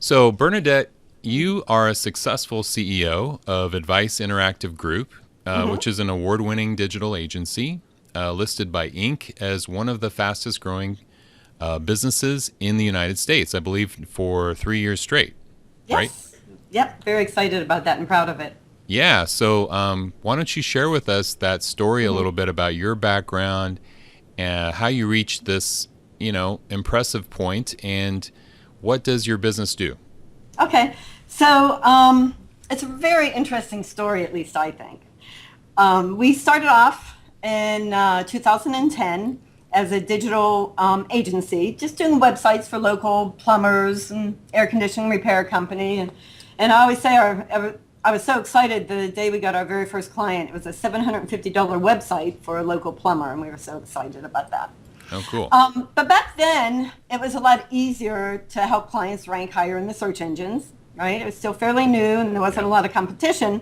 So, Bernadette, you are a successful CEO of Advice Interactive Group, Hmm. which is an award winning digital agency listed by Inc. as one of the fastest growing businesses in the United States, I believe, for 3 years straight, right? Yes. Yep. Very excited about that and proud of it. Yeah. So, why don't you share with us that story a Hmm. little bit about your background, how you reached this, impressive point, and what does your business do? Okay. So it's a very interesting story, at least I think. We started off in 2010 as a digital agency, just doing websites for local plumbers and air conditioning repair company. And I always say I was so excited the day we got our very first client. It was a $750 website for a local plumber, and we were so excited about that. Oh, cool. But back then, it was a lot easier to help clients rank higher in the search engines, right? It was still fairly new and there wasn't Yeah. a lot of competition.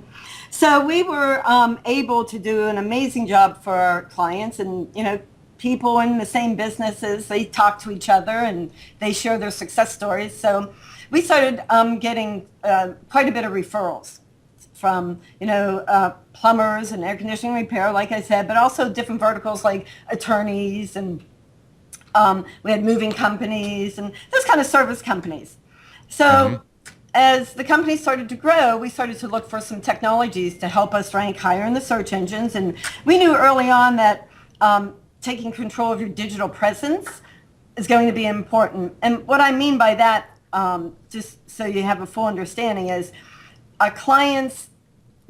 So we were able to do an amazing job for our clients. And, people in the same businesses, they talk to each other and they share their success stories. So we started getting quite a bit of referrals from plumbers and air conditioning repair, like I said, but also different verticals like attorneys and we had moving companies and those kind of service companies. Mm-hmm. So as the company started to grow, we started to look for some technologies to help us rank higher in the search engines. And we knew early on that taking control of your digital presence is going to be important. And what I mean by that, just so you have a full understanding, is a client's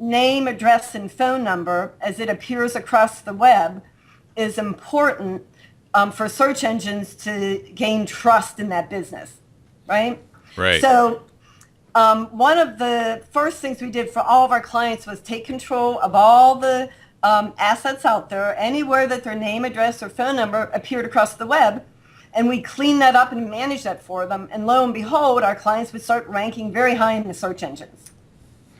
name, address, and phone number as it appears across the web is important for search engines to gain trust in that business, right? Right. So one of the first things we did for all of our clients was take control of all the assets out there, anywhere that their name, address, or phone number appeared across the web. And we cleaned that up and managed that for them. And lo and behold, our clients would start ranking very high in the search engines.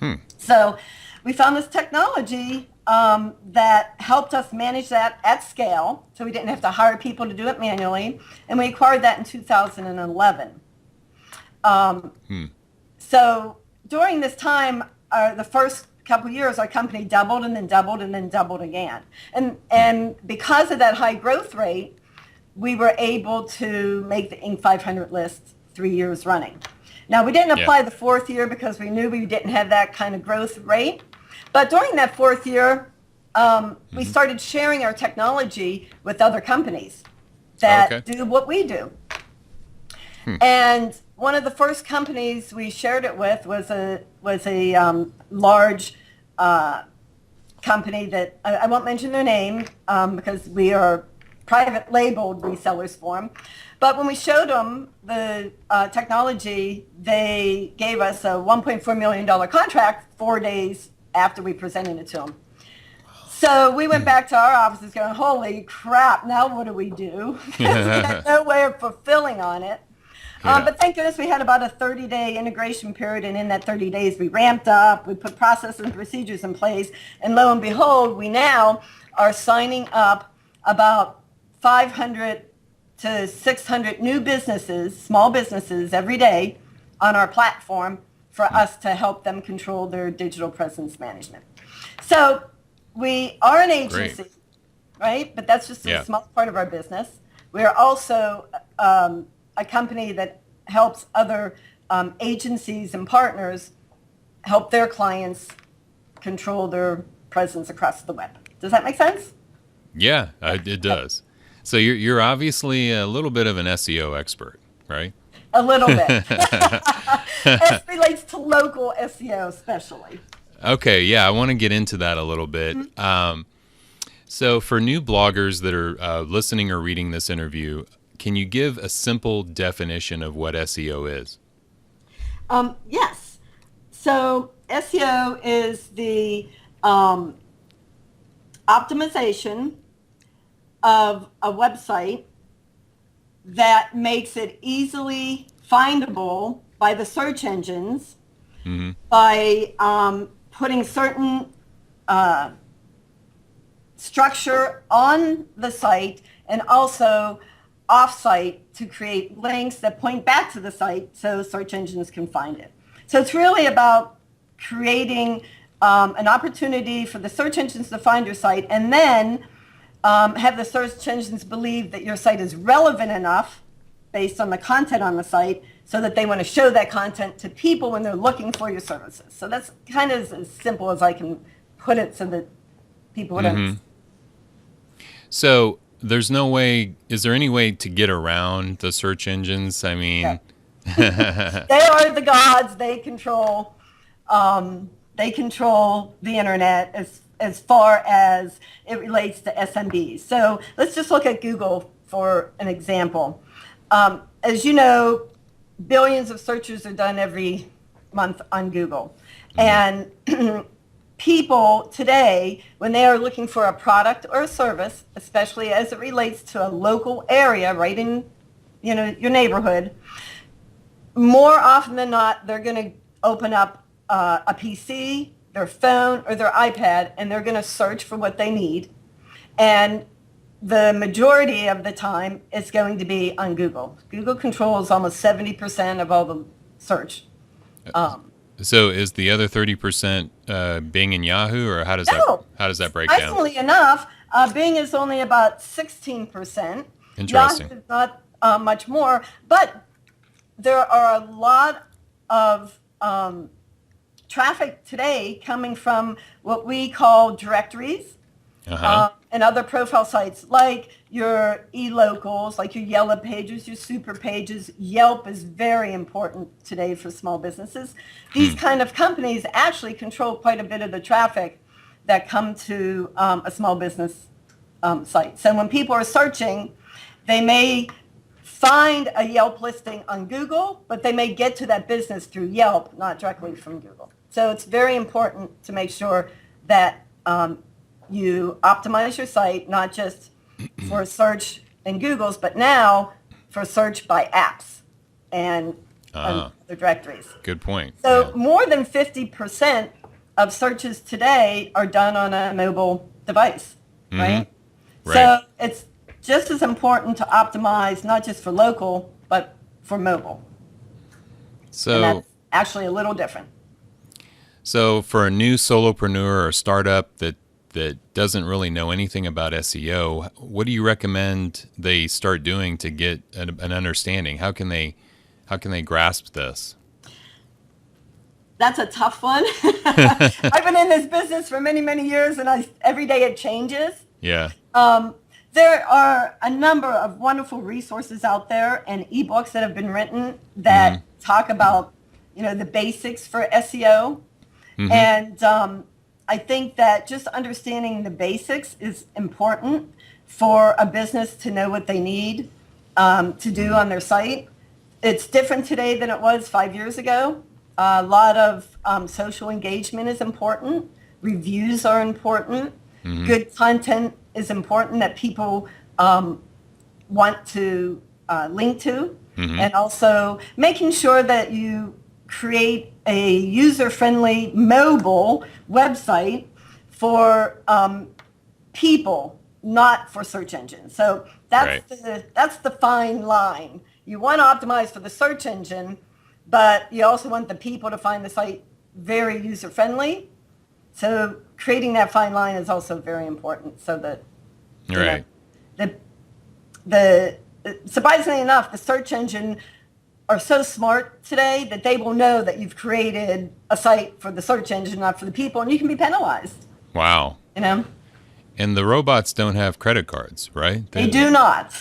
Hmm. So we found this technology that helped us manage that at scale. So we didn't have to hire people to do it manually. And we acquired that in 2011. Um, Hmm. so during this time, the first couple of years, our company doubled and then doubled and then doubled again. Hmm. And because of that high growth rate, we were able to make the Inc. 500 list 3 years running. Now, we didn't Yeah. apply the fourth year because we knew we didn't have that kind of growth rate. But during that fourth year, we Mm-hmm. started sharing our technology with other companies Okay. that do what we do. Hmm. And one of the first companies we shared it with was a large company that I won't mention their name because we are private labeled resellers for them. But when we showed them the technology, they gave us a $1.4 million contract 4 days after we presented it to them. So we went back to our offices going, holy crap, now what do we do? Because we had no way of fulfilling on it. Yeah. But thank goodness we had about a 30-day integration period, and in that 30 days we ramped up, we put processes and procedures in place, and lo and behold, we now are signing up about 500 to 600 new businesses, small businesses every day on our platform for Hmm. us to help them control their digital presence management. So we are an Great. agency, right? But that's just a Yeah. small part of our business. We are also a company that helps other agencies and partners help their clients control their presence across the web. Does that make sense? Yeah, it does. So you're obviously a little bit of an SEO expert, right? A little bit. As relates to local SEO especially. Okay, yeah, I want to get into that a little bit. So for new bloggers that are listening or reading this interview, can you give a simple definition of what SEO is? Yes. So SEO is the um, optimization of a website that makes it easily findable by the search engines Mm-hmm. by putting certain structure on the site and also off-site to create links that point back to the site so search engines can find it. So it's really about creating an opportunity for the search engines to find your site, and then have the search engines believe that your site is relevant enough based on the content on the site so that they want to show that content to people when they're looking for your services. So that's kind of as simple as I can put it so that people would understand. So there's no way, is there any way to get around the search engines? I mean, They are the gods. They control the internet as far as it relates to SMBs. So let's just look at Google for an example. As you know, billions of searches are done every month on Google. And people today, when they are looking for a product or a service, especially as it relates to a local area right in your neighborhood, more often than not, they're going to open up a PC, their phone, or their iPad, and they're going to search for what they need. And the majority of the time, it's going to be on Google. Google controls almost 70% of all the search. So is the other 30% Bing and Yahoo, or how does that break down? Surprisingly enough, Bing is only about 16%. Interesting. Yahoo is not much more, but there are a lot of traffic today coming from what we call directories and other profile sites like your e-locals, like your Yellow Pages, your Super Pages. Yelp is very important today for small businesses. These kind of companies actually control quite a bit of the traffic that come to a small business site. So when people are searching, they may find a Yelp listing on Google, but they may get to that business through Yelp, not directly from Google. So it's very important to make sure that you optimize your site, not just for search in Google's, but now for search by apps and other directories. Good point. So more than 50% of searches today are done on a mobile device, right? So it's just as important to optimize not just for local, but for mobile. So and that's actually a little different. So for a new solopreneur or startup that doesn't really know anything about SEO, what do you recommend they start doing to get an understanding? How can they grasp this? That's a tough one. I've been in this business for many, many years, and every day it changes. Yeah. There are a number of wonderful resources out there and ebooks that have been written that talk about, the basics for SEO. And I think that just understanding the basics is important for a business to know what they need to do on their site. It's different today than it was 5 years ago. A lot of social engagement is important. Reviews are important. Good content is important that people want to link to. And also making sure that you create a user-friendly mobile website for people, not for search engines. So that's the fine line. You want to optimize for the search engine, but you also want the people to find the site very user-friendly. So creating that fine line is also very important, so that surprisingly enough, the search engine are so smart today that they will know that you've created a site for the search engine, not for the people, and you can be penalized. Wow. And the robots don't have credit cards, right? They do not.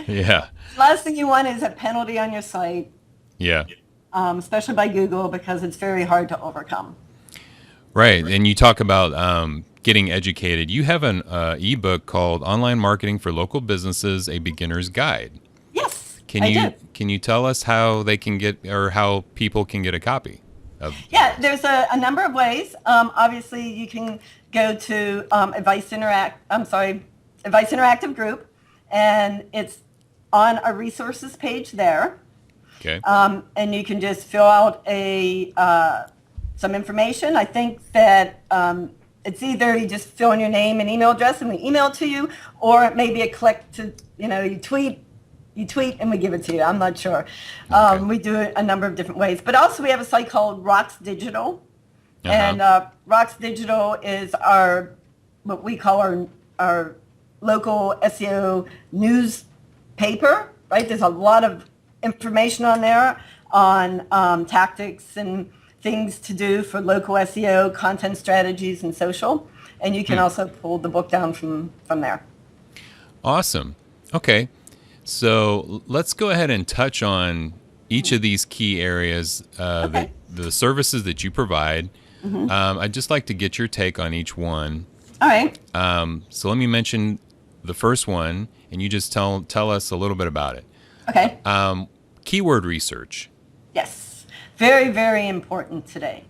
Yeah. Last thing you want is a penalty on your site. Yeah. Especially by Google, because it's very hard to overcome. Right. And you talk about getting educated. You have an ebook called Online Marketing for Local Businesses, A Beginner's Guide. Yes. Can you tell us how they can get, or how people can get a copy of? Yeah, there's a number of ways. Obviously, you can go to Advice Interactive Group, and it's on a resources page there. Okay. And you can just fill out some information. I think that it's either you just fill in your name and email address and we email it to you, or it may be a click to, you tweet and we give it to you. I'm not sure. Okay. We do it a number of different ways. But also we have a site called Rocks Digital. Uh-huh. And Rocks Digital is what we call our local SEO newspaper, right? There's a lot of information on there on tactics and things to do for local SEO, content strategies, and social. And you can also pull the book down from there. Awesome. Okay. So let's go ahead and touch on each of these key areas, Okay. the services that you provide. I'd just like to get your take on each one. All right. So let me mention the first one, and you just tell us a little bit about it. Okay. Keyword research. Yes. Very, very important today.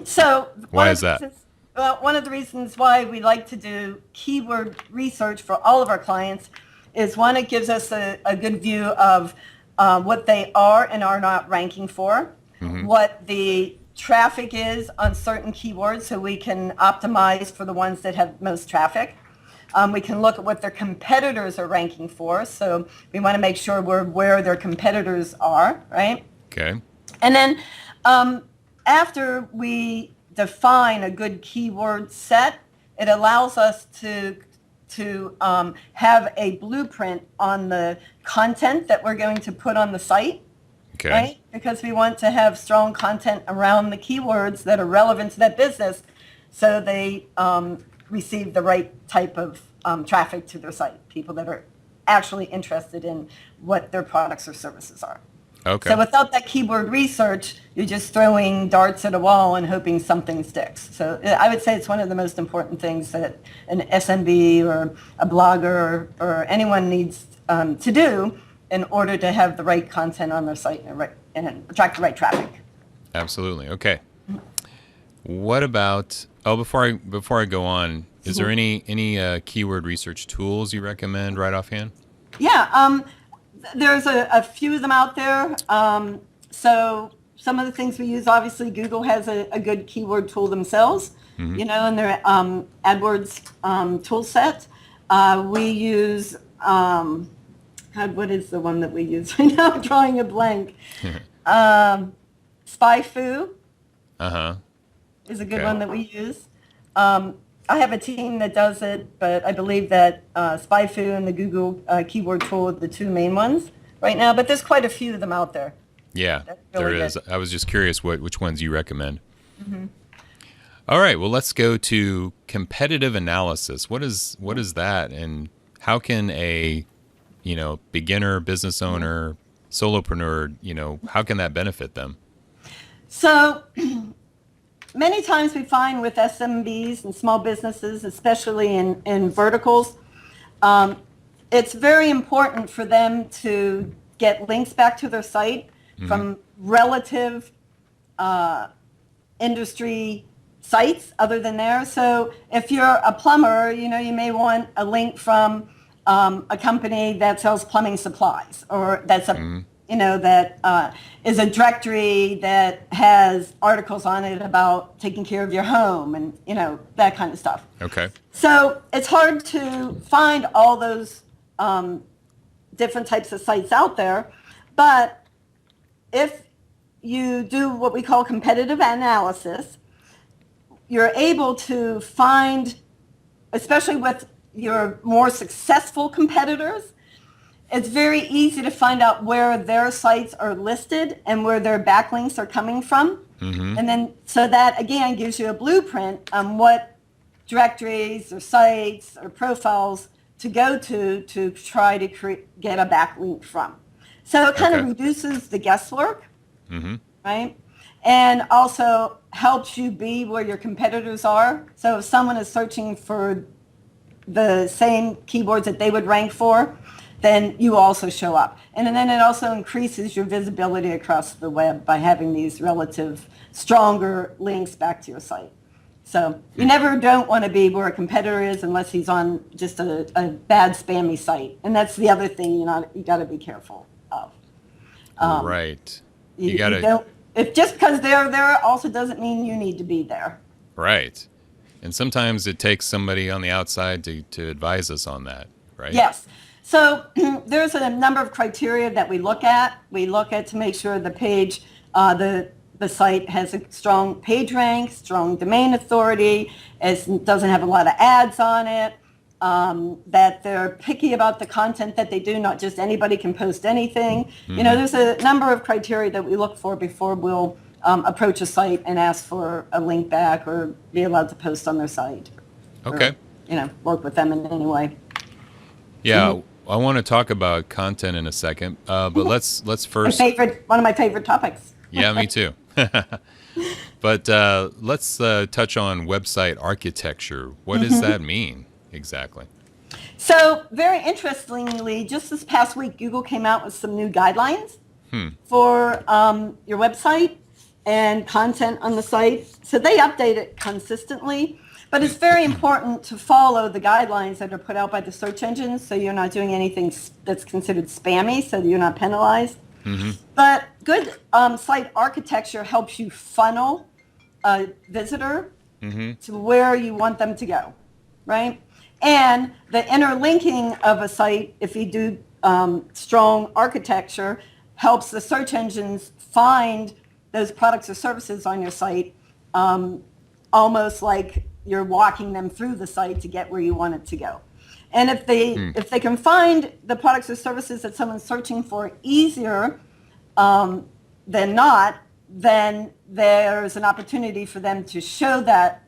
So Why is that? Well, one of the reasons why we like to do keyword research for all of our clients is, one, it gives us a good view of what they are and are not ranking for, what the traffic is on certain keywords, so we can optimize for the ones that have most traffic. We can look at what their competitors are ranking for, so we want to make sure we're where their competitors are, right? Okay. And then after we define a good keyword set, it allows us to have a blueprint on the content that we're going to put on the site. Okay. Right? Because we want to have strong content around the keywords that are relevant to that business, so they receive the right type of traffic to their site, people that are actually interested in what their products or services are. Okay. So without that keyword research, you're just throwing darts at a wall and hoping something sticks. So I would say it's one of the most important things that an SMB or a blogger or anyone needs to do in order to have the right content on their site and attract the right traffic. Absolutely. Okay. What about? Before I go on, is there any keyword research tools you recommend right offhand? Yeah, there's a few of them out there. So some of the things we use, obviously, Google has a good keyword tool themselves, in their AdWords tool set. We use. God, what is the one that we use right now? I'm drawing a blank. SpyFu is a good one that we use. I have a team that does it, but I believe that SpyFu and the Google keyword tool are the two main ones right now. But there's quite a few of them out there. Yeah, really there is. good. I was just curious which ones you recommend. All right, well, let's go to competitive analysis. What is that, and how can a beginner, business owner, solopreneur, how can that benefit them? So many times we find with SMBs and small businesses, especially in verticals, it's very important for them to get links back to their site from relative industry sites other than theirs. So if you're a plumber, you may want a link from a company that sells plumbing supplies, or that's that is a directory that has articles on it about taking care of your home and that kind of stuff. Okay. So it's hard to find all those different types of sites out there, but if you do what we call competitive analysis, you're able to find, especially with your more successful competitors, it's very easy to find out where their sites are listed and where their backlinks are coming from. And then, so that again gives you a blueprint on what directories or sites or profiles to go to try to get a backlink from. So it kind of reduces the guesswork, right? And also helps you be where your competitors are. So if someone is searching for the same keywords that they would rank for, then you also show up. And then it also increases your visibility across the web by having these relative stronger links back to your site. So you never don't want to be where a competitor is unless he's on just a bad spammy site. And that's the other thing you got to be careful of. Right. You got to. If just because they're there also doesn't mean you need to be there. Right. And sometimes it takes somebody on the outside to advise us on that, right? Yes. So there's a number of criteria that we look at. We look at to make sure the page, the site has a strong page rank, strong domain authority, doesn't have a lot of ads on it, that they're picky about the content that they do, not just anybody can post anything. You know, there's a number of criteria that we look for before we'll approach a site and ask for a link back or be allowed to post on their site. Okay. Or, you know, work with them in any way. Yeah, I want to talk about content in a second, but let's first. One of my favorite topics. Yeah, me too. But let's touch on website architecture. What does that mean exactly? So very interestingly, just this past week, Google came out with some new guidelines for your website and content on the site. So they update it consistently, but it's very important to follow the guidelines that are put out by the search engines so you're not doing anything that's considered spammy so that you're not penalized. But good site architecture helps you funnel a visitor to where you want them to go, right? And the interlinking of a site, if you do strong architecture, helps the search engines find those products or services on your site almost like you're walking them through the site to get where you want it to go. And if they can find the products or services that someone's searching for easier than not, then there's an opportunity for them to show that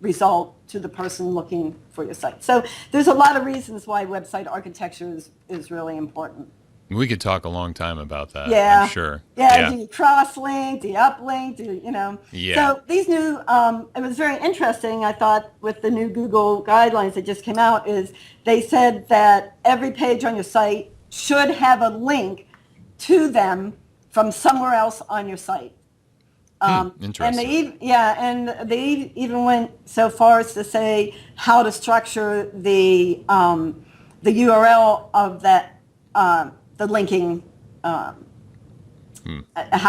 result to the person looking for your site. So there's a lot of reasons why website architecture is really important. We could talk a long time about that. Yeah. I'm sure. Yeah. Do you cross-link? Do you uplink? Yeah. So these new, it was very interesting, I thought, with the new Google guidelines that just came out, is they said that every page on your site should have a link to them from somewhere else on your site. Interesting. And they even went so far as to say how to structure the URL of that, the linking, how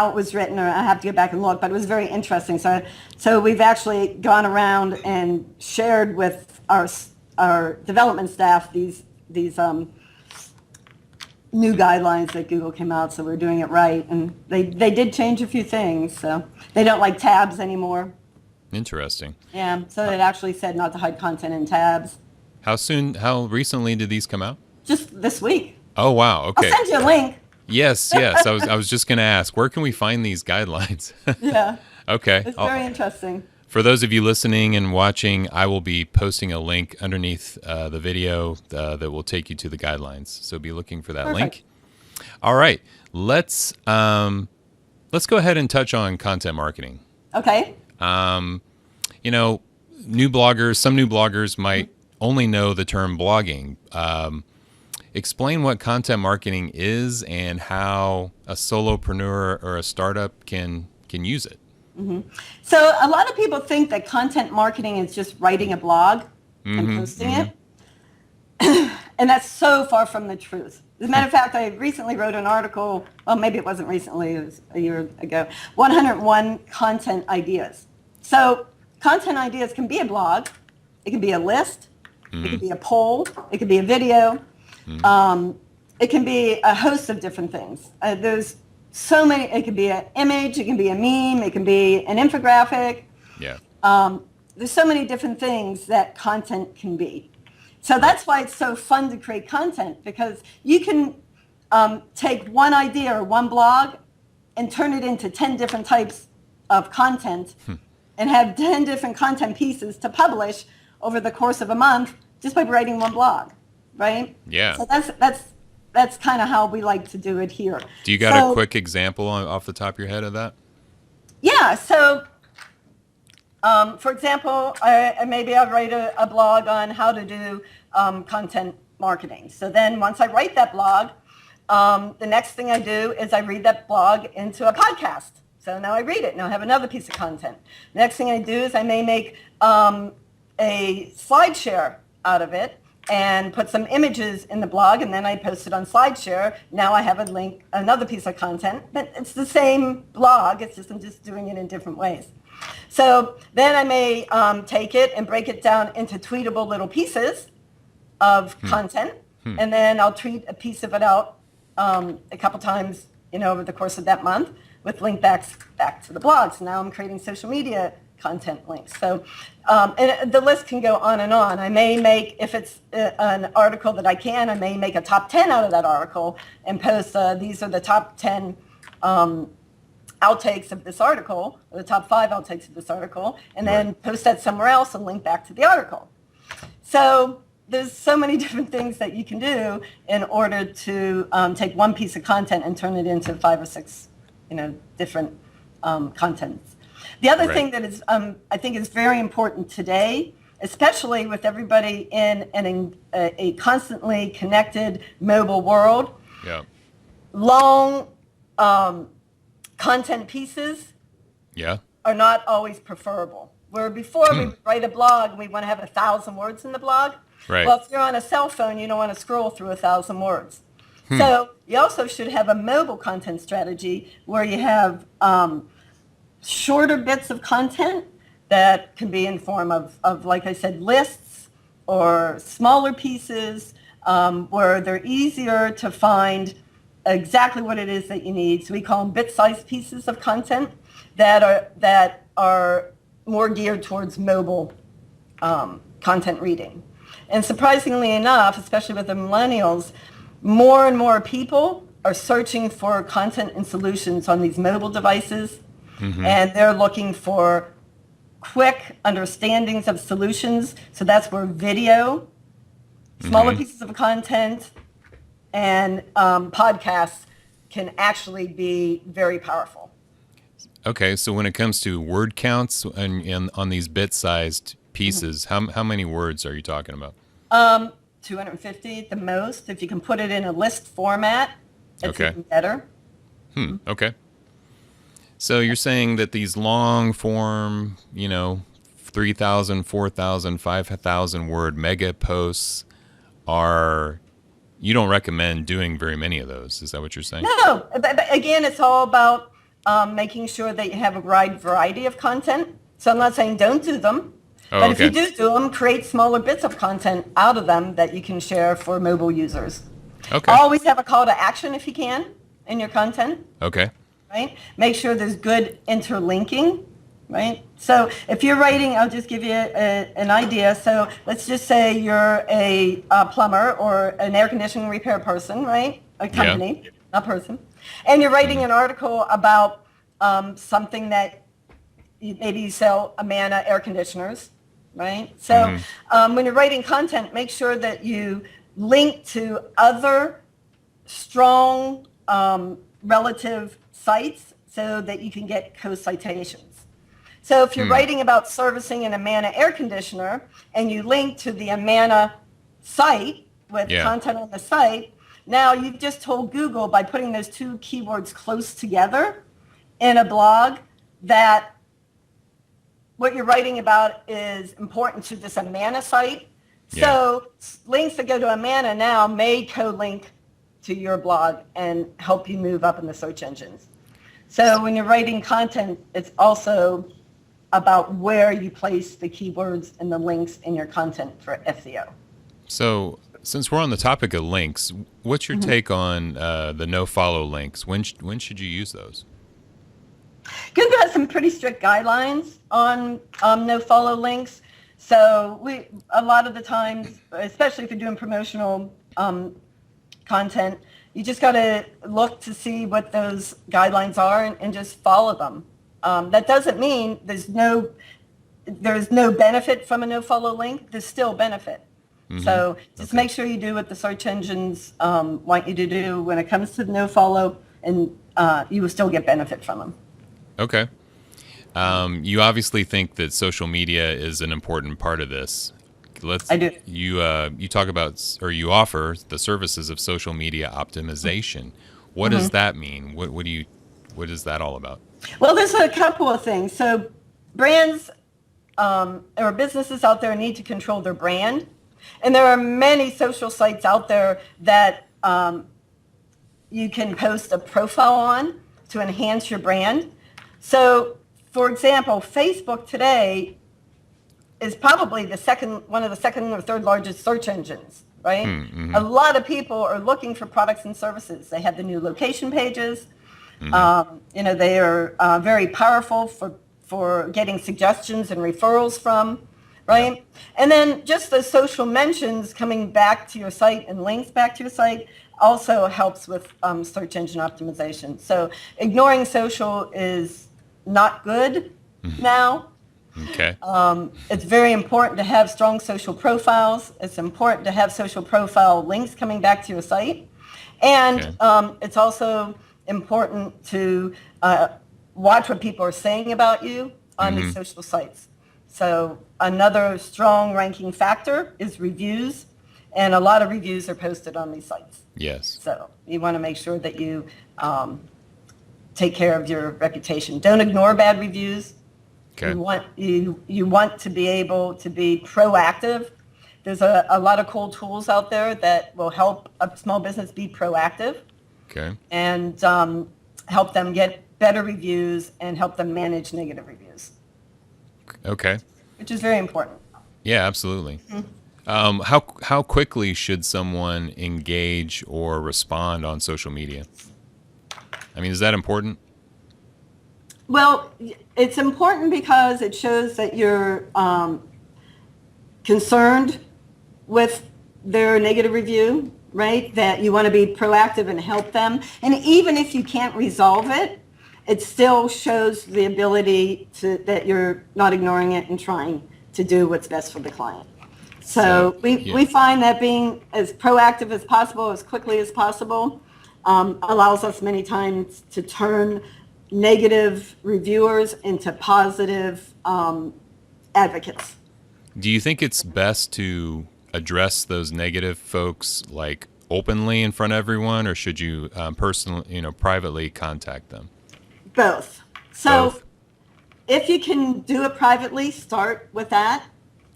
it was written, or I have to get back and look, but it was very interesting. So we've actually gone around and shared with our development staff these new guidelines that Google came out, so we're doing it right. And they did change a few things, so they don't like tabs anymore. Interesting. Yeah, so it actually said not to hide content in tabs. How recently did these come out? Just this week. Oh, wow. Okay. I'll send you a link. Yes. I was just going to ask, where can we find these guidelines? Yeah. Okay. It's very interesting. For those of you listening and watching, I will be posting a link underneath the video that will take you to the guidelines. So be looking for that link. All right. Let's go ahead and touch on content marketing. Okay. Some new bloggers might only know the term blogging. Explain what content marketing is and how a solopreneur or a startup can use it. So a lot of people think that content marketing is just writing a blog and posting it. And that's so far from the truth. As a matter of fact, I recently wrote an article, well, maybe it wasn't recently, it was a year ago, 101 content ideas. So content ideas can be a blog, it can be a list, it can be a poll, it can be a video, it can be a host of different things. There's so many. It can be an image, it can be a meme, it can be an infographic. Yeah. There's so many different things that content can be. So that's why it's so fun to create content, because you can take one idea or one blog and turn it into 10 different types of content and have 10 different content pieces to publish over the course of a month just by writing one blog, right? Yeah. So that's kind of how we like to do it here. Do you got a quick example off the top of your head of that? Yeah. So, for example, maybe I'll write a blog on how to do content marketing. So then once I write that blog, the next thing I do is I read that blog into a podcast. So now I read it. Now I have another piece of content. The next thing I do is I may make a SlideShare out of it and put some images in the blog, and then I post it on SlideShare. Now I have a link, another piece of content, but it's the same blog. It's just I'm just doing it in different ways. So then I may take it and break it down into tweetable little pieces of content, and then I'll tweet a piece of it out a couple times, over the course of that month with link backs back to the blog. So now I'm creating social media content links. So, and the list can go on and on. I may make, if it's an article that I may make a top 10 out of that article and post, these are the top 10 outtakes of this article, or the top 5 outtakes of this article, and then post that somewhere else and link back to the article. So there's so many different things that you can do in order to take one piece of content and turn it into 5 or 6, different contents. The other thing that is, I think is very important today, especially with everybody in a constantly connected mobile world, long content pieces are not always preferable. Where before we would write a blog and we want to have 1,000 words in the blog. Well, if you're on a cell phone, you don't want to scroll through 1,000 words. So you also should have a mobile content strategy where you have shorter bits of content that can be in form of, like I said, lists or smaller pieces where they're easier to find exactly what it is that you need. So we call them bit-sized pieces of content that are more geared towards mobile content reading. And surprisingly enough, especially with the millennials, more and more people are searching for content and solutions on these mobile devices, and they're looking for quick understandings of solutions. So that's where video, smaller pieces of content, and podcasts can actually be very powerful. Okay, so when it comes to word counts and on these bit-sized pieces, how many words are you talking about? 250 at the most. If you can put it in a list format, it's even better. Okay. So you're saying that these long form, 3,000, 4,000, 5,000 word mega posts you don't recommend doing very many of those. Is that what you're saying? No. But again, it's all about making sure that you have a wide variety of content. So I'm not saying don't do them. But if you do them, create smaller bits of content out of them that you can share for mobile users. Always have a call to action if you can in your content. Right? Make sure there's good interlinking. Right? So if you're writing, I'll just give you an idea. So let's just say you're a plumber or an air conditioning repair person, right? A company, a person. And you're writing an article about something that maybe you sell Amana air conditioners. Right? So when you're writing content, make sure that you link to other strong relative sites so that you can get co-citations. So if you're writing about servicing an Amana air conditioner and you link to the Amana site with content on the site, now you've just told Google by putting those two keywords close together in a blog that what you're writing about is important to this Amana site. So links that go to Amana now may co-link to your blog and help you move up in the search engines. So when you're writing content, it's also about where you place the keywords and the links in your content for SEO. So since we're on the topic of links, what's your take on the Nofollow links? When should you use those? Google has some pretty strict guidelines on Nofollow links. So a lot of the times, especially if you're doing promotional content, you just got to look to see what those guidelines are and just follow them. That doesn't mean there's no benefit from a Nofollow link. There's still benefit. So just make sure you do what the search engines want you to do when it comes to the Nofollow, and you will still get benefit from them. Okay. You obviously think that social media is an important part of this. I do. You talk about, or you offer the services of social media optimization. What does that mean? What is that all about? Well, there's a couple of things. So brands or businesses out there need to control their brand. And there are many social sites out there that you can post a profile on to enhance your brand. So for example, Facebook today is probably one of the second or third largest search engines, right? Mm-hmm. A lot of people are looking for products and services. They have the new location pages. They are very powerful for getting suggestions and referrals from, right? Yeah. And then just the social mentions coming back to your site and links back to your site also helps with search engine optimization. So ignoring social is not good now. Okay. It's very important to have strong social profiles. It's important to have social profile links coming back to your site. And it's also important to watch what people are saying about you on these social sites. So another strong ranking factor is reviews, and a lot of reviews are posted on these sites. Yes. So you want to make sure that you take care of your reputation. Don't ignore bad reviews. Okay. You want to be able to be proactive. There's a lot of cool tools out there that will help a small business be proactive. Okay. And help them get better reviews and help them manage negative reviews. Okay. Which is very important. Yeah, absolutely. How quickly should someone engage or respond on social media? I mean, is that important? Well, it's important because it shows that you're concerned with their negative review, right? That you want to be proactive and help them. And even if you can't resolve it, it still shows the ability that you're not ignoring it and trying to do what's best for the client. So we find that being as proactive as possible, as quickly as possible, allows us many times to turn negative reviewers into positive advocates. Do you think it's best to address those negative folks like openly in front of everyone, or should you personally, privately contact them? Both. So Both. If you can do it privately, start with that.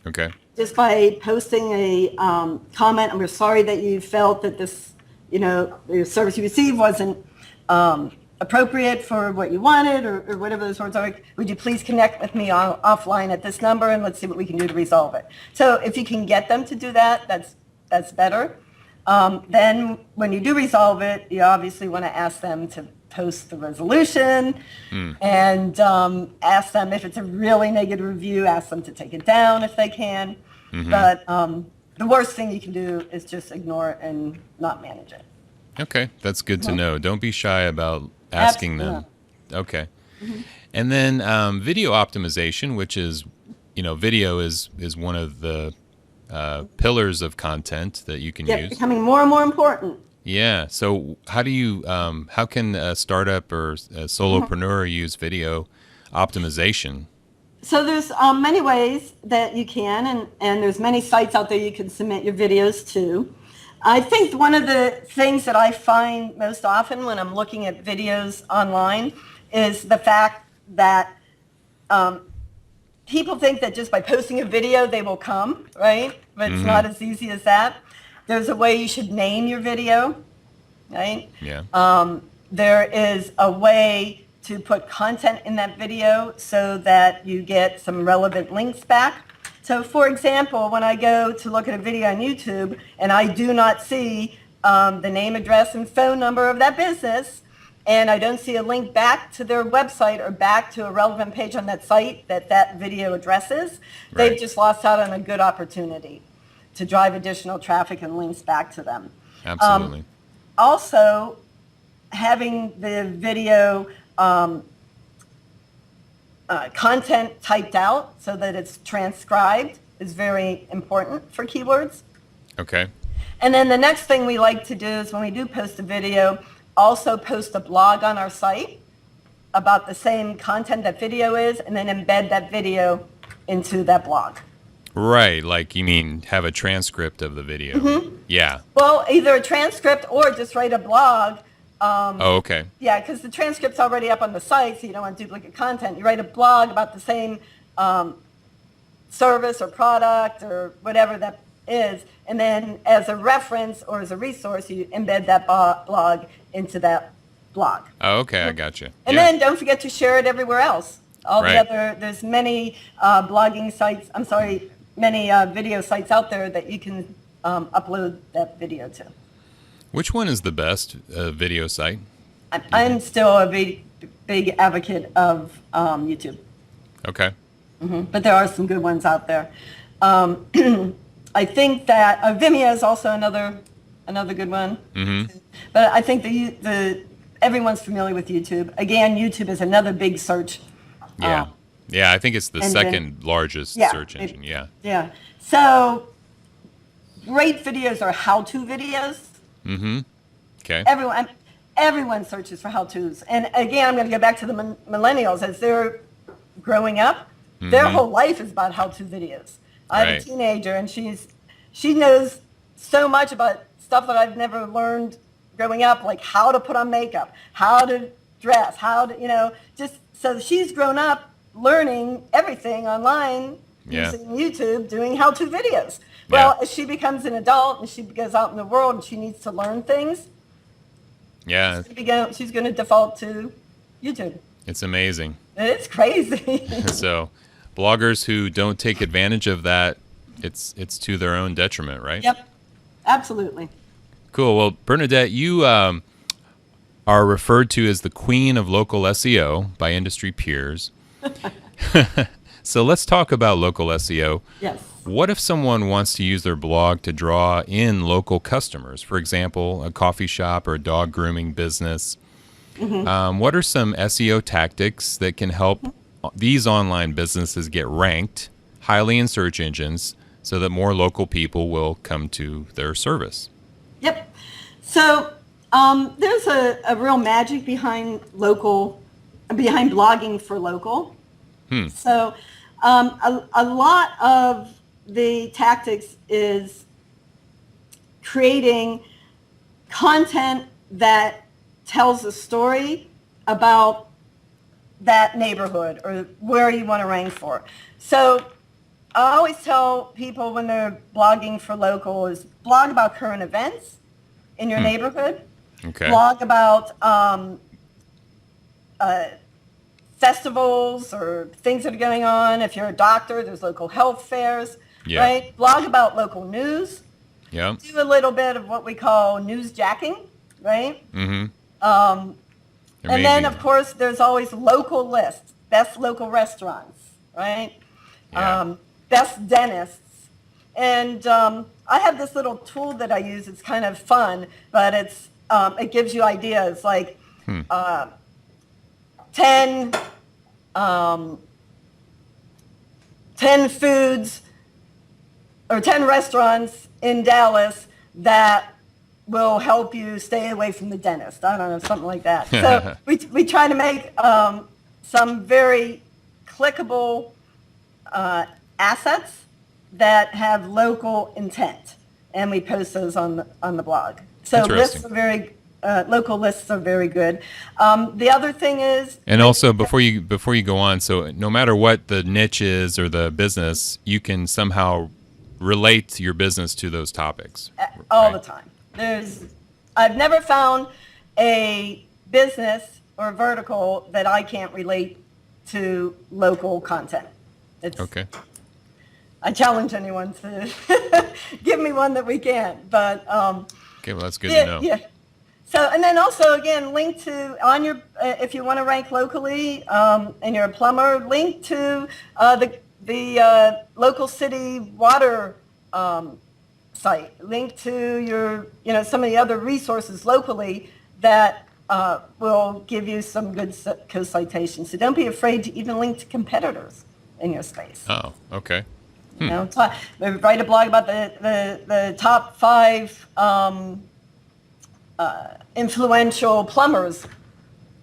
Okay. Just by posting a comment, I'm sorry that you felt that this, the service you received wasn't appropriate for what you wanted, or whatever those words are. Would you please connect with me offline at this number, and let's see what we can do to resolve it. So if you can get them to do that, that's better. Then when you do resolve it, you obviously want to ask them to post the resolution and ask them if it's a really negative review, ask them to take it down if they can. But the worst thing you can do is just ignore it and not manage it. Okay, that's good to know. Don't be shy about asking them. Okay. And then video optimization, which is, video is one of the pillars of content that you can use. Becoming more and more important. Yeah. So how can a startup or a solopreneur use video optimization? So there's many ways that you can, and there's many sites out there you can submit your videos to. I think one of the things that I find most often when I'm looking at videos online is the fact that people think that just by posting a video they will come, right? But it's not as easy as that. There's a way you should name your video, right? Yeah. There is a way to put content in that video so that you get some relevant links back. So for example, when I go to look at a video on YouTube and I do not see the name, address, and phone number of that business, and I don't see a link back to their website or back to a relevant page on that site that video addresses, they've just lost out on a good opportunity to drive additional traffic and links back to them. Absolutely. Also, having the video content typed out so that it's transcribed is very important for keywords. Okay. And then the next thing we like to do is when we do post a video, also post a blog on our site about the same content that video is, and then embed that video into that blog. Right, like you mean have a transcript of the video. Yeah. Well, either a transcript or just write a blog. Oh, okay. Yeah, because the transcript's already up on the site, so you don't want duplicate content. You write a blog about the same service or product or whatever that is, and then as a reference or as a resource, you embed that blog into that blog. Oh, okay, I got you. And then don't forget to share it everywhere else. All the Right. other, there's many blogging sites, many video sites out there that you can upload that video to. Which one is the best video site? I'm still a big advocate of YouTube, Okay. but there are some good ones out there. I think that Vimeo is also another good one. Mm-hmm. But I think everyone's familiar with YouTube. Again, YouTube is another big search. Yeah. Yeah, I think it's the engine. second largest Yeah, search engine. Yeah. Yeah. So great videos are how-to videos. Mm-hmm. Okay. Everyone searches for how-tos. And again, I'm going to go back to the millennials. As they're growing up, their whole life is about how-to videos. I have Right. a teenager, and she knows so much about stuff that I've never learned growing up, like how to put on makeup, how to dress, how to, just so she's grown up learning everything online Yeah. using YouTube, doing how-to videos. Well, as she becomes an adult and she goes out in the world and she needs to learn things, Yeah. she's going to default to YouTube. It's amazing. It's crazy. So bloggers who don't take advantage of that, it's to their own detriment, right? Yep, absolutely. Cool. Well, Bernadette, you are referred to as the queen of local SEO by industry peers. So let's talk about local SEO. Yes. What if someone wants to use their blog to draw in local customers? For example, a coffee shop or a dog grooming business. What are some SEO tactics that can help these online businesses get ranked highly in search engines so that more local people will come to their service? Yep. So there's a real magic behind blogging for local. So a lot of the tactics is creating content that tells a story about that neighborhood or where you want to rank for. So I always tell people when they're blogging for local is blog about current events in your neighborhood. Okay. Blog about festivals or things that are going on. If you're a doctor, there's local health fairs, Yeah. right? Blog about local news. Yeah. Do a little bit of what we call newsjacking, right? Mm-hmm. And then, of course, there's always local lists, best local restaurants, right? Yeah. Best dentists. And I have this little tool that I use. It's kind of fun, but it gives you ideas like 10 foods or 10 restaurants in Dallas that will help you stay away from the dentist. I don't know, something like that. So we try to make some very clickable assets that have local intent, and we post those on the blog. So lists are local lists are very good. The other thing is, and also before you go on, so no matter what the niche is or the business, you can somehow relate your business to those topics all the time. I've never found a business or vertical that I can't relate to local content. Okay. I challenge anyone to give me one that we can. But okay, well that's good to know. Yeah. So, and then also again, link to on your if you want to rank locally and you're a plumber, link to the local city water site. Link to your some of the other resources locally that will give you some good co-citations. So don't be afraid to even link to competitors in your space. Oh, okay. Write a blog about the top 5 influential plumbers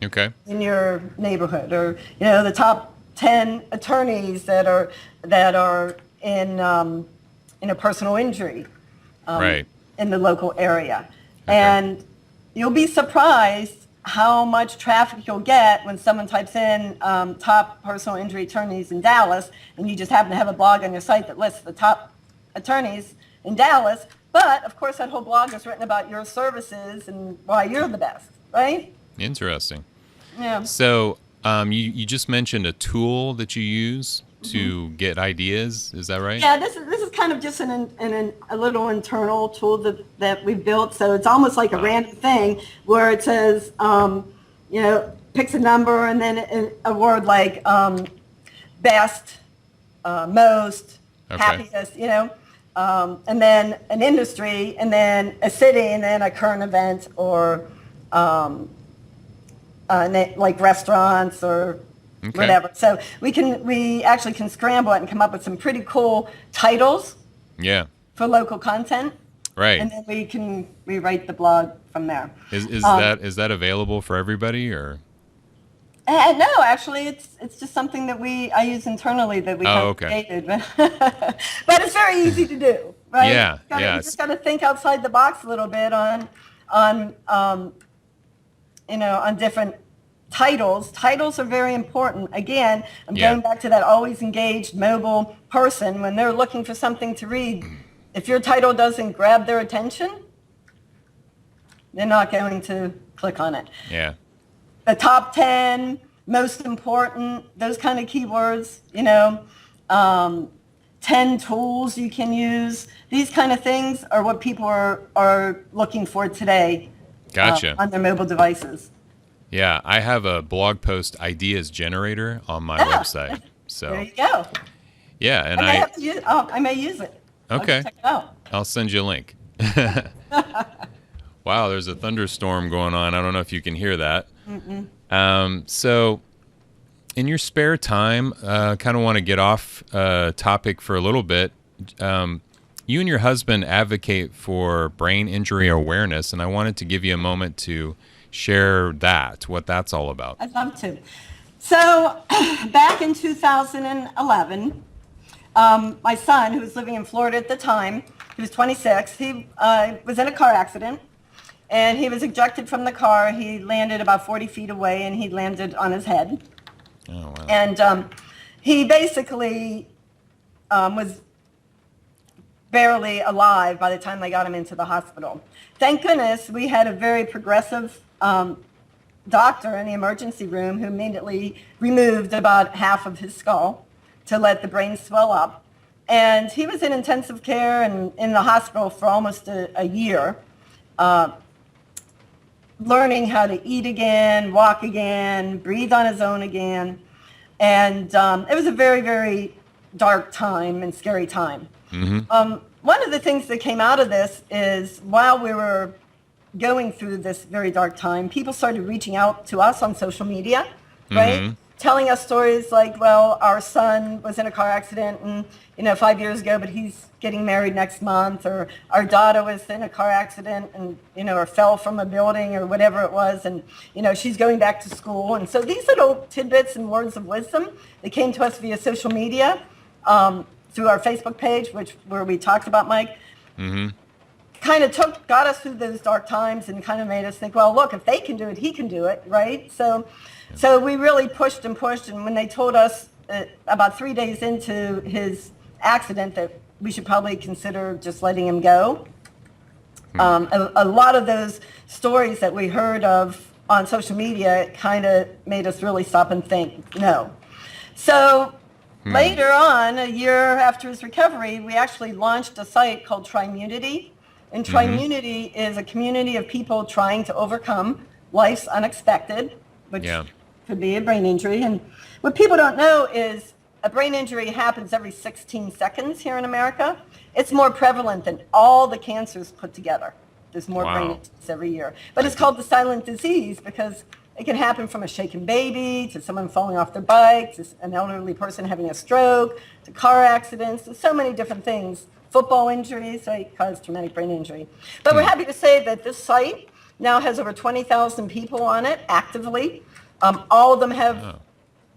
in your neighborhood, or the top 10 attorneys that are in a personal injury in the local area. And you'll be surprised how much traffic you'll get when someone types in top personal injury attorneys in Dallas, and you just happen to have a blog on your site that lists the top attorneys in Dallas. But, of course, that whole blog is written about your services and why you're the best, right? Interesting. Yeah. So You just mentioned a tool that you use to get ideas. Is that right? Yeah, this is kind of just a little internal tool that we built. So it's almost like a random thing where it says, picks a number and then a word like best, most, happiest, and then an industry, and then a city, and then a current event, or like restaurants or whatever. So we actually can scramble it and come up with some pretty cool titles. Yeah. For local content. Right. And then we can rewrite the blog from there. Is that available for everybody, or? No, actually, it's just something that I use internally that we have created. But it's very easy to do, right? Yeah, you just got to think outside the box a little bit on different titles. Titles are very important. Again, I'm going back to that always engaged mobile person. When they're looking for something to read, if your title doesn't grab their attention, they're not going to click on it. Yeah. The top 10, most important, those kind of keywords, 10 tools you can use. These kind of things are what people are looking for today. Gotcha. On their mobile devices. Yeah, I have a blog post ideas generator on my website. So there you go. Yeah, and I may use it. Okay. Check it out. I'll send you a link. Wow, there's a thunderstorm going on. I don't know if you can hear that. So in your spare time, kind of want to get off topic for a little bit. You and your husband advocate for brain injury awareness, and I wanted to give you a moment to share what that's all about. I'd love to. So back in 2011, my son, who was living in Florida at the time, he was 26, he was in a car accident, and he was ejected from the car. He landed about 40 feet away, and he landed on his head. Oh, wow. And he basically was barely alive by the time they got him into the hospital. Thank goodness we had a very progressive doctor in the emergency room who immediately removed about half of his skull to let the brain swell up. And he was in intensive care and in the hospital for almost a year, learning how to eat again, walk again, breathe on his own again. And it was a very, very dark time and scary time. One of the things that came out of this is while we were going through this very dark time, people started reaching out to us on social media, right? Telling us stories like, well, our son was in a car accident and, 5 years ago, but he's getting married next month, or our daughter was in a car accident and, or fell from a building or whatever it was. And, she's going back to school. And so these little tidbits and words of wisdom, they came to us via social media, through our Facebook page, where we talked about Mike, kind of got us through those dark times and kind of made us think, well, look, if they can do it, he can do it, right? So we really pushed, and when they told us about 3 days into his accident that we should probably consider just letting him go, a lot of those stories that we heard of on social media kind of made us really stop and think, no. So later on, a year after his recovery, we actually launched a site called Trimunity. And Trimunity is a community of people trying to overcome life's unexpected, which could be a brain injury. And what people don't know is a brain injury happens every 16 seconds here in America. It's more prevalent than all the cancers put together. There's more brain injuries every year. But it's called the silent disease because it can happen from a shaken baby to someone falling off their bike, to an elderly person having a stroke, to car accidents, to so many different things. Football injuries, right, cause traumatic brain injury. But we're happy to say that this site now has over 20,000 people on it actively. All of them have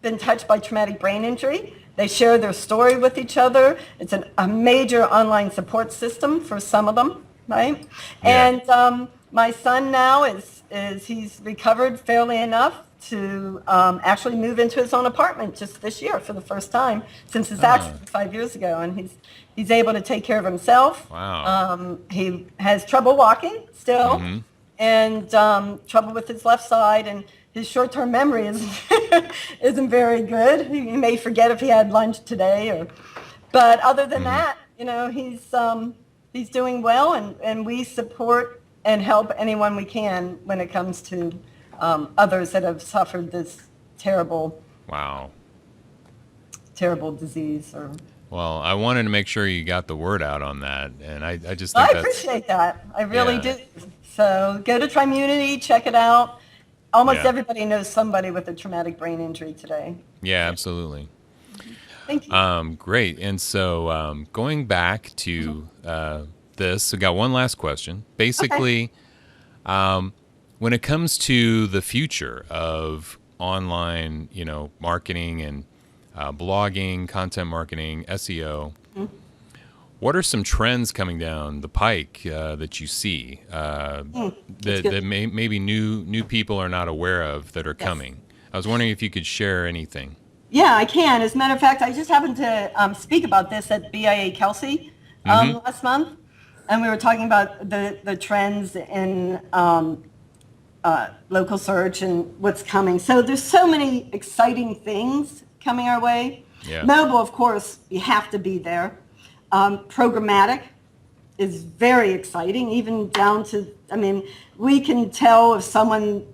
been touched by traumatic brain injury. They share their story with each other. It's a major online support system for some of them, right? Yeah. And my son now he's recovered fairly enough to actually move into his own apartment just this year for the first time since his accident 5 years ago, and he's able to take care of himself. Wow. He has trouble walking still, and trouble with his left side, and his short-term memory is isn't very good. He may forget if he had lunch today, but other than that, he's doing well, and we support and help anyone we can when it comes to others that have suffered this terrible disease. Well, I wanted to make sure you got the word out on that, and I just think I appreciate that. I really do. So go to Trimunity, check it out. Almost everybody knows somebody with a traumatic brain injury today. Yeah, absolutely. Thank you. Great. And so going back to this, I got one last question. Basically, when it comes to the future of online, marketing and blogging, content marketing, SEO, what are some trends coming down the pike that you see that maybe new people are not aware of that are coming? I was wondering if you could share anything. Yeah, I can. As a matter of fact, I just happened to speak about this at BIA Kelsey last month, and we were talking about the trends in local search and what's coming. So there's so many exciting things coming our way. Yeah. Mobile, of course, you have to be there. Programmatic is very exciting, even down to, we can tell if someone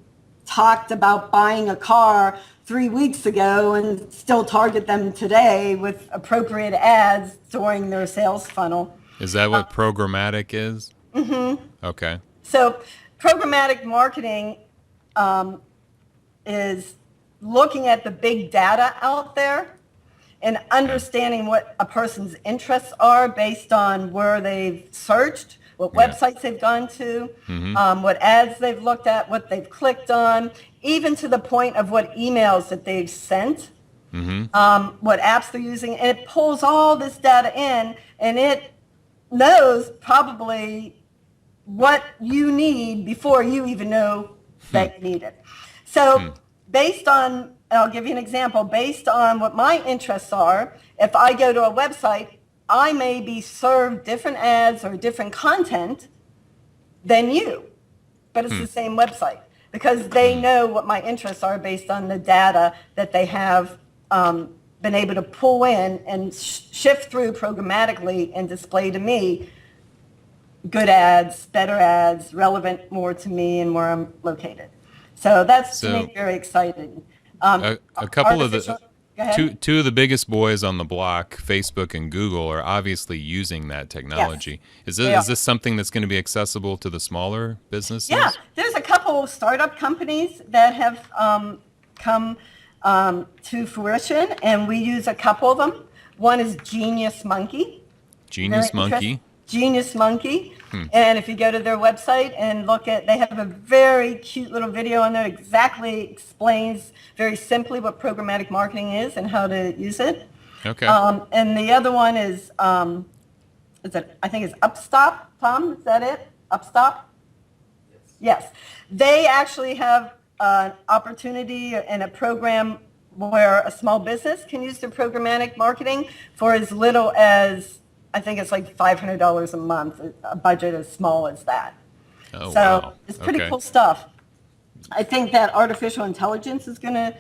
talked about buying a car 3 weeks ago and still target them today with appropriate ads during their sales funnel. Is that what programmatic is? Mm-hmm. Okay. So programmatic marketing is looking at the big data out there and understanding what a person's interests are based on where they've searched, what websites they've gone to, what ads they've looked at, what they've clicked on, even to the point of what emails that they've sent, what apps they're using. And it pulls all this data in, and it knows probably what you need before you even know that you need it. So based on, I'll give you an example, based on what my interests are, if I go to a website, I may be served different ads or different content than you, but it's the same website because they know what my interests are based on the data that they have been able to pull in and shift through programmatically and display to me good ads, better ads, relevant more to me and where I'm located. So that's to me very exciting. A couple of the two of the biggest boys on the block, Facebook and Google, are obviously using that technology. Yes, is this something that's going to be accessible to the smaller businesses? Yeah, there's a couple startup companies that have come to fruition, and we use a couple of them. One is Genius Monkey. Genius Monkey. Genius Monkey. And if you go to their website and look at, they have a very cute little video on there, exactly explains very simply what programmatic marketing is and how to use it. Okay. And the other one is I think it's Upstop, Tom, is that it? Upstop? Yes. They actually have an opportunity and a program where a small business can use their programmatic marketing for as little as, I think it's like $500 a month, a budget as small as that. Oh, so wow. It's pretty cool stuff. I think that artificial intelligence is going to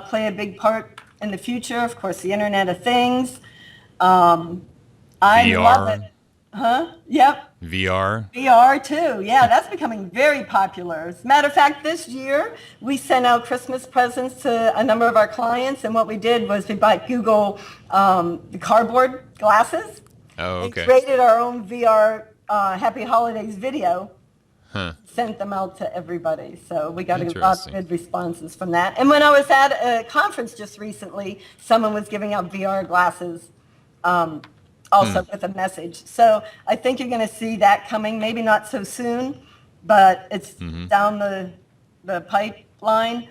play a big part in the future. Of course, the Internet of Things. I VR. love it. Huh? Yep. VR. VR too. Yeah, that's becoming very popular. As a matter of fact, this year we sent out Christmas presents to a number of our clients, and what we did was we bought Google the cardboard glasses. Oh, okay. We created our own VR Happy Holidays video, sent them out to everybody. So we got a lot of good responses from that. And when I was at a conference just recently, someone was giving out VR glasses also with a message. So I think you're going to see that coming, maybe not so soon, but it's down the pipeline.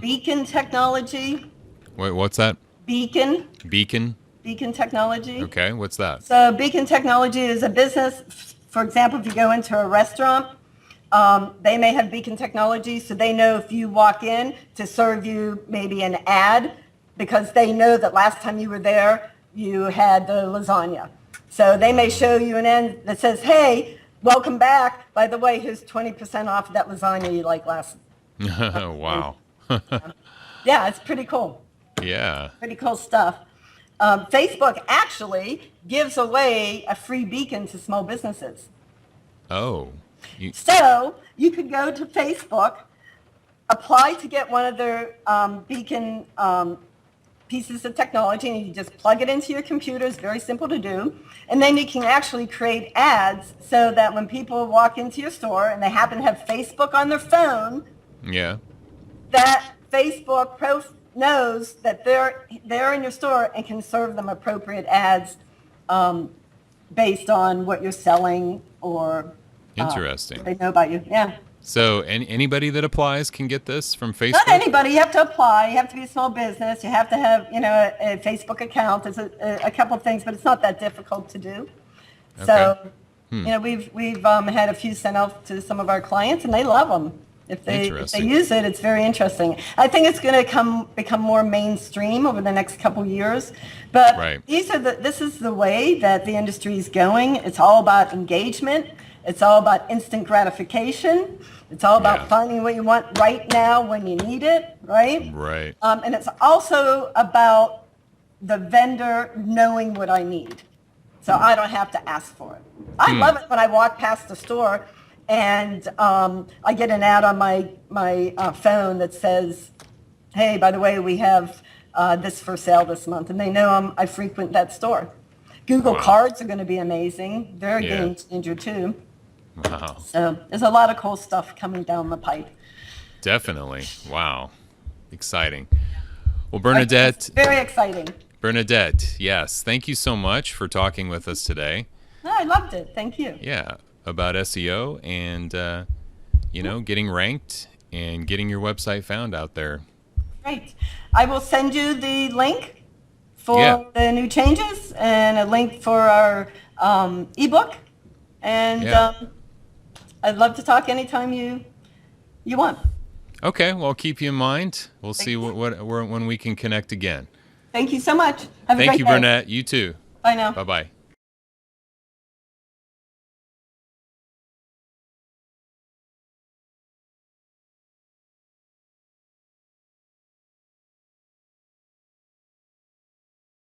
Beacon technology. Wait, what's that? Beacon. Beacon technology. Okay, what's that? So Beacon technology is a business. For example, if you go into a restaurant, they may have Beacon technology, so they know if you walk in to serve you maybe an ad, because they know that last time you were there, you had the lasagna. So they may show you an ad that says, hey, welcome back. By the way, here's 20% off of that lasagna you liked last. Wow. Yeah, it's pretty cool. Yeah. Pretty cool stuff. Facebook actually gives away a free beacon to small businesses. Oh. So you could go to Facebook, apply to get one of their beacon pieces of technology, and you just plug it into your computer. It's very simple to do. And then you can actually create ads so that when people walk into your store and they happen to have Facebook on their phone, Yeah. that Facebook knows that they're in your store and can serve them appropriate ads based on what you're selling or Interesting. what they know about you. Yeah. So anybody that applies can get this from Facebook? Not anybody. You have to apply. You have to be a small business. You have to have, a Facebook account. There's a couple of things, but it's not that difficult to do. Okay. So, we've had a few sent out to some of our clients, and they love them. If they use it, it's very interesting. I think it's going to become more mainstream over the next couple years. But Right. this is the way that the industry is going. It's all about engagement. It's all about instant gratification. It's all about finding what you want right now when you need it, right? Right. And it's also about the vendor knowing what I need, so I don't have to ask for it. I love it when I walk past the store and I get an ad on my phone that says, "Hey, by the way, we have this for sale this month," and they know I frequent that store. Google Cards are going to be amazing. They're a game changer too. Wow. So there's a lot of cool stuff coming down the pipe. Definitely. Wow. Exciting. Well, Bernadette. It's very exciting. Bernadette, yes. Thank you so much for talking with us today. No, I loved it. Thank you. Yeah. About SEO and, getting ranked and getting your website found out there. Great. I will send you the link for the new changes and a link for our ebook. And I'd love to talk anytime you want. Okay, well, I'll keep you in mind. We'll see when we can connect again. Thank you so much. Have a great day. Thank you, Bernadette. You too. Bye now. Bye-bye.